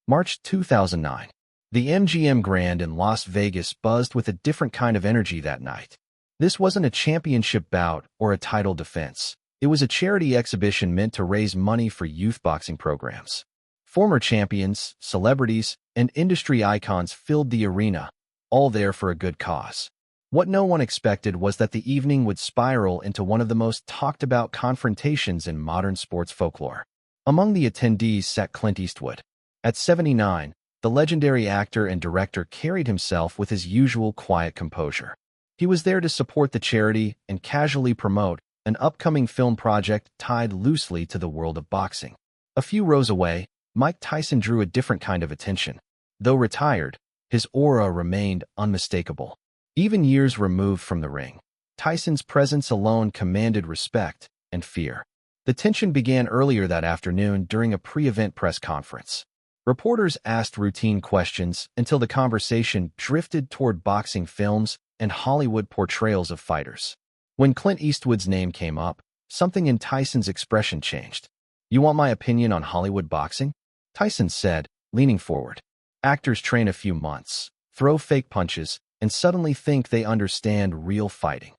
March 2009. The MGM Grand in Las Vegas buzzed with a different kind of energy that night. This wasn't a championship bout or a title defense. It was a charity exhibition meant to raise money for youth boxing programs. Former champions, celebrities, and industry icons filled the arena, all there for a good cause. What no one expected was that the evening would spiral into one of the most talked-about confrontations in modern sports folklore. Among the attendees sat Clint Eastwood. At 79, the legendary actor and director carried himself with his usual quiet composure. He was there to support the charity and casually promote an upcoming film project tied loosely to the world of boxing. A few rows away, Mike Tyson drew a different kind of attention. Though retired, his aura remained unmistakable. Even years removed from the ring, Tyson's presence alone commanded respect and fear. The tension began earlier that afternoon during a pre-event press conference. Reporters asked routine questions until the conversation drifted toward boxing films and Hollywood portrayals of fighters. When Clint Eastwood's name came up, something in Tyson's expression changed. "You want my opinion on Hollywood boxing?" Tyson said, leaning forward. "Actors train a few months, throw fake punches, and suddenly think they understand real fighting."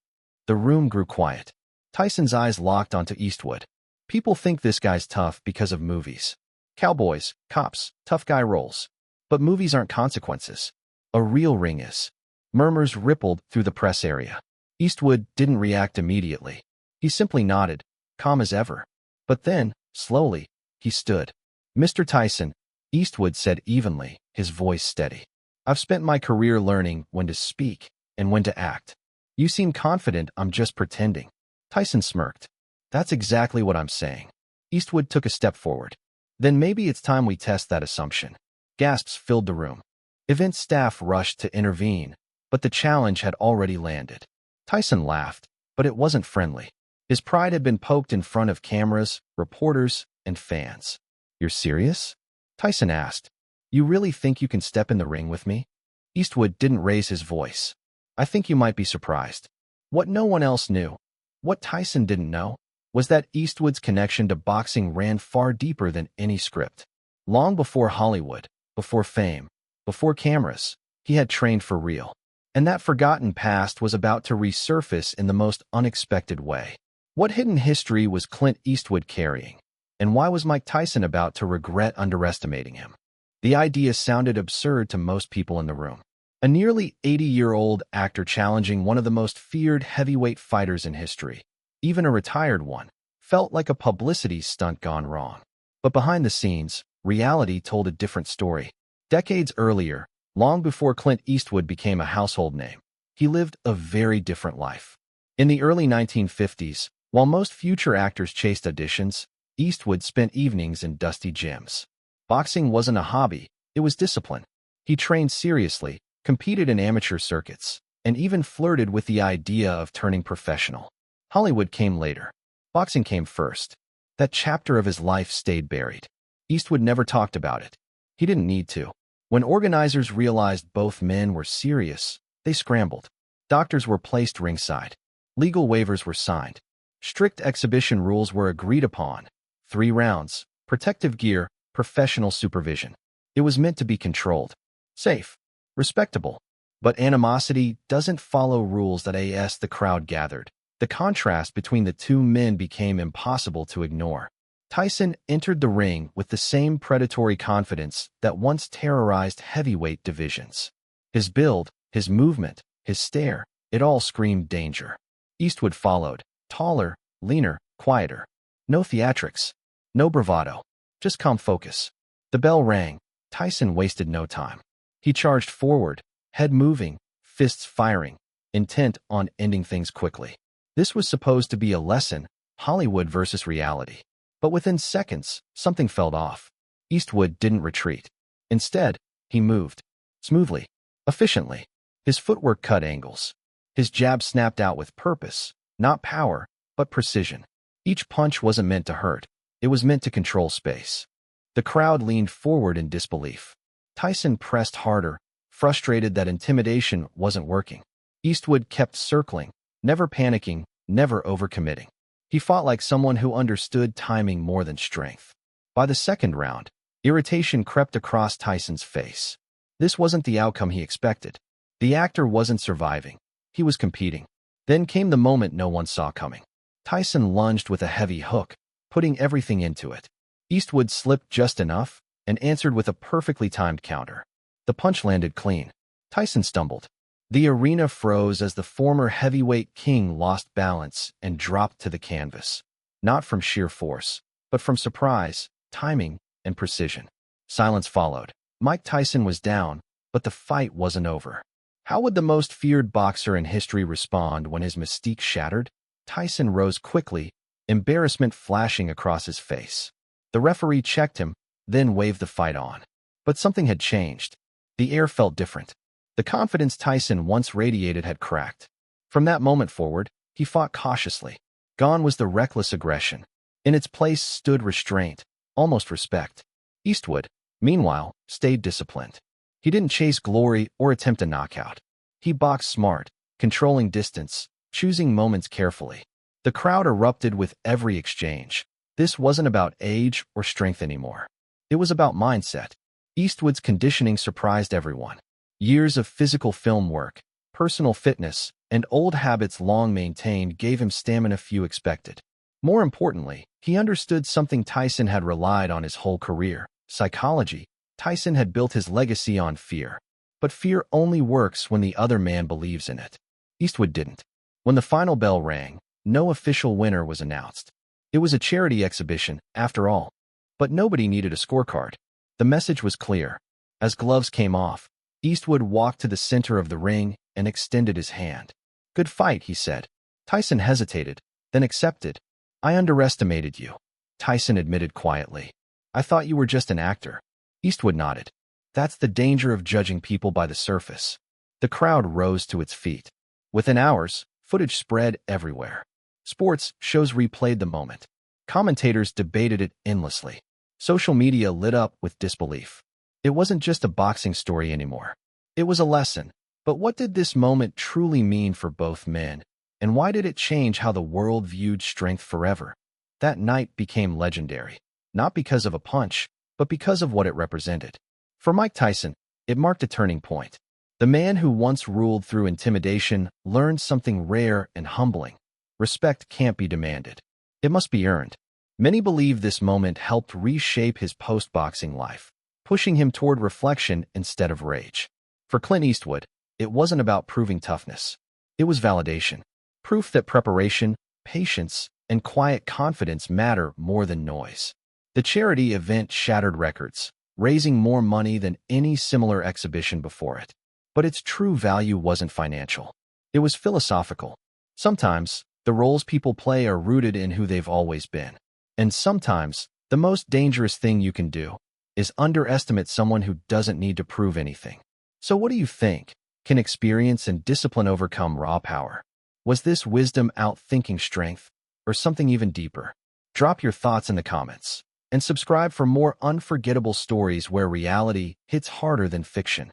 The room grew quiet. Tyson's eyes locked onto Eastwood. "People think this guy's tough because of movies. Cowboys, cops, tough guy roles. But movies aren't consequences. A real ring is." Murmurs rippled through the press area. Eastwood didn't react immediately. He simply nodded, calm as ever. But then, slowly, he stood. "Mr. Tyson," Eastwood said evenly, his voice steady. "I've spent my career learning when to speak and when to act. You seem confident I'm just pretending." Tyson smirked. "That's exactly what I'm saying." Eastwood took a step forward. "Then maybe it's time we test that assumption." Gasps filled the room. Event staff rushed to intervene, but the challenge had already landed. Tyson laughed, but it wasn't friendly. His pride had been poked in front of cameras, reporters, and fans. "You're serious?" Tyson asked. "You really think you can step in the ring with me?" Eastwood didn't raise his voice. "I think you might be surprised." What no one else knew, what Tyson didn't know, was that Eastwood's connection to boxing ran far deeper than any script. Long before Hollywood, before fame, before cameras, he had trained for real. And that forgotten past was about to resurface in the most unexpected way. What hidden history was Clint Eastwood carrying? And why was Mike Tyson about to regret underestimating him? The idea sounded absurd to most people in the room. A nearly 80-year-old actor challenging one of the most feared heavyweight fighters in history, even a retired one, felt like a publicity stunt gone wrong. But behind the scenes, reality told a different story. Decades earlier, long before Clint Eastwood became a household name, he lived a very different life. In the early 1950s, while most future actors chased auditions, Eastwood spent evenings in dusty gyms. Boxing wasn't a hobby, it was discipline. He trained seriously, competed in amateur circuits, and even flirted with the idea of turning professional. Hollywood came later. Boxing came first. That chapter of his life stayed buried. Eastwood never talked about it. He didn't need to. When organizers realized both men were serious, they scrambled. Doctors were placed ringside. Legal waivers were signed. Strict exhibition rules were agreed upon. 3 rounds, protective gear, professional supervision. It was meant to be controlled. Safe. Respectable. But animosity doesn't follow rules that as the crowd gathered. The contrast between the two men became impossible to ignore. Tyson entered the ring with the same predatory confidence that once terrorized heavyweight divisions. His build, his movement, his stare, it all screamed danger. Eastwood followed, taller, leaner, quieter. No theatrics, no bravado, just calm focus. The bell rang. Tyson wasted no time. He charged forward, head moving, fists firing, intent on ending things quickly. This was supposed to be a lesson, Hollywood versus reality. But within seconds, something felt off. Eastwood didn't retreat. Instead, he moved. Smoothly. Efficiently. His footwork cut angles. His jab snapped out with purpose, not power, but precision. Each punch wasn't meant to hurt. It was meant to control space. The crowd leaned forward in disbelief. Tyson pressed harder, frustrated that intimidation wasn't working. Eastwood kept circling, never panicking, never overcommitting. He fought like someone who understood timing more than strength. By the second round, Irritation crept across Tyson's face. This wasn't the outcome he expected. The actor wasn't surviving. He was competing. Then came the moment no one saw coming. Tyson lunged with a heavy hook, putting everything into it. Eastwood slipped just enough and answered with a perfectly timed counter. The punch landed clean. Tyson stumbled. The arena froze as the former heavyweight king lost balance and dropped to the canvas. Not from sheer force, but from surprise, timing, and precision. Silence followed. Mike Tyson was down, but the fight wasn't over. How would the most feared boxer in history respond when his mystique shattered? Tyson rose quickly, embarrassment flashing across his face. The referee checked him, then waved the fight on. But something had changed. The air felt different. The confidence Tyson once radiated had cracked. From that moment forward, he fought cautiously. Gone was the reckless aggression. In its place stood restraint, almost respect. Eastwood, meanwhile, stayed disciplined. He didn't chase glory or attempt a knockout. He boxed smart, controlling distance, choosing moments carefully. The crowd erupted with every exchange. This wasn't about age or strength anymore. It was about mindset. Eastwood's conditioning surprised everyone. Years of physical film work, personal fitness, and old habits long maintained gave him stamina few expected. More importantly, he understood something Tyson had relied on his whole career: psychology. Tyson had built his legacy on fear. But fear only works when the other man believes in it. Eastwood didn't. When the final bell rang, no official winner was announced. It was a charity exhibition, after all. But nobody needed a scorecard. The message was clear. As gloves came off, Eastwood walked to the center of the ring and extended his hand. "Good fight," he said. Tyson hesitated, then accepted. "I underestimated you," Tyson admitted quietly. "I thought you were just an actor." Eastwood nodded. That's the danger of judging people by the surface. The crowd rose to its feet. Within hours, footage spread everywhere. Sports shows replayed the moment. Commentators debated it endlessly. Social media lit up with disbelief. It wasn't just a boxing story anymore. It was a lesson. But what did this moment truly mean for both men? And why did it change how the world viewed strength forever? That night became legendary, not because of a punch, but because of what it represented. For Mike Tyson, it marked a turning point. The man who once ruled through intimidation learned something rare and humbling. Respect can't be demanded. It must be earned. Many believe this moment helped reshape his post-boxing life, pushing him toward reflection instead of rage. For Clint Eastwood, it wasn't about proving toughness. It was validation. Proof that preparation, patience, and quiet confidence matter more than noise. The charity event shattered records, raising more money than any similar exhibition before it. But its true value wasn't financial. It was philosophical. Sometimes, the roles people play are rooted in who they've always been. And sometimes, the most dangerous thing you can do is underestimate someone who doesn't need to prove anything. So what do you think? Can experience and discipline overcome raw power? Was this wisdom outthinking strength, or something even deeper? Drop your thoughts in the comments, and subscribe for more unforgettable stories where reality hits harder than fiction.